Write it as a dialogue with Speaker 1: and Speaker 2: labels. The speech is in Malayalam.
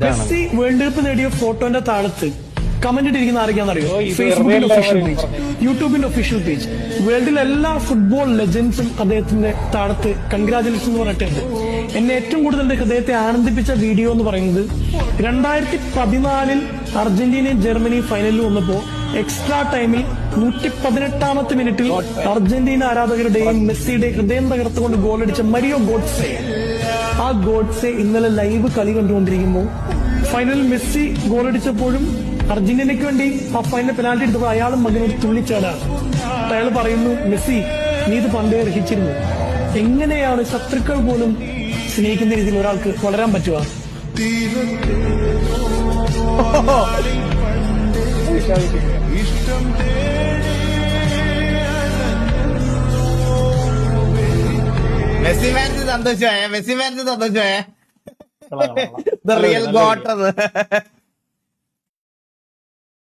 Speaker 1: മെസ്സി വേൾഡ് കപ്പ് നേടിയ ഫോട്ടോന്റെ താഴത്ത് കമന്റ് ഇട്ടിരിക്കുന്ന ആരൊക്കെയാണെന്നറിയോ? ഫേസ്ബുക്കിന്റെ ഒഫീഷ്യൽ പേജ്, യൂട്യൂബിന്റെ ഒഫീഷ്യൽ പേജ്, വേൾഡിലെ എല്ലാ ഫുട്ബോൾ ലെജൻഡ്സും അദ്ദേഹത്തിന്റെ താഴത്ത് കൺഗ്രാജുലേഷൻ എന്ന് പറഞ്ഞിട്ടുണ്ട്. എന്നെ ഏറ്റവും കൂടുതൽ എന്റെ ഹൃദയത്തെ ആനന്ദിപ്പിച്ച വീഡിയോ എന്ന് പറയുന്നത് 2014 അർജന്റീനയും ജർമ്മനിയും ഫൈനലിൽ വന്നപ്പോ എക്സ്ട്രാ ടൈമിൽ 118ാമത്തെ മിനിറ്റിൽ അർജന്റീന ആരാധകരുടെയും മെസ്സിയുടെയും ഹൃദയം തകർത്തുകൊണ്ട് ഗോളടിച്ച മരിയോ ഗോഡ്സെ. ആ ഗോഡ്സെ ഇന്നലെ ലൈവ് കളി കണ്ടുകൊണ്ടിരിക്കുമ്പോൾ ഫൈനലിൽ മെസ്സി ഗോളടിച്ചപ്പോഴും അർജന്റീനയ്ക്ക് വേണ്ടി ആ ഫൈനൽ പെനാൽറ്റി എടുത്തപ്പോൾ അയാളും മകനോട് തുള്ളിച്ചാടാണ്. അയാൾ പറയുന്നു, മെസ്സി നീ ഇത് പണ്ടേ അർഹിച്ചിരുന്നു. എങ്ങനെയാണ് ശത്രുക്കൾ പോലും സ്നേഹിക്കുന്ന രീതിയിൽ ഒരാൾക്ക് വളരാൻ പറ്റുക?
Speaker 2: മെസ്സി ഫാൻസ് സന്തോഷമായ, മെസ്സി ഫാൻസ് സന്തോഷമായ. റിയൽ ഗോട്ട് അത്.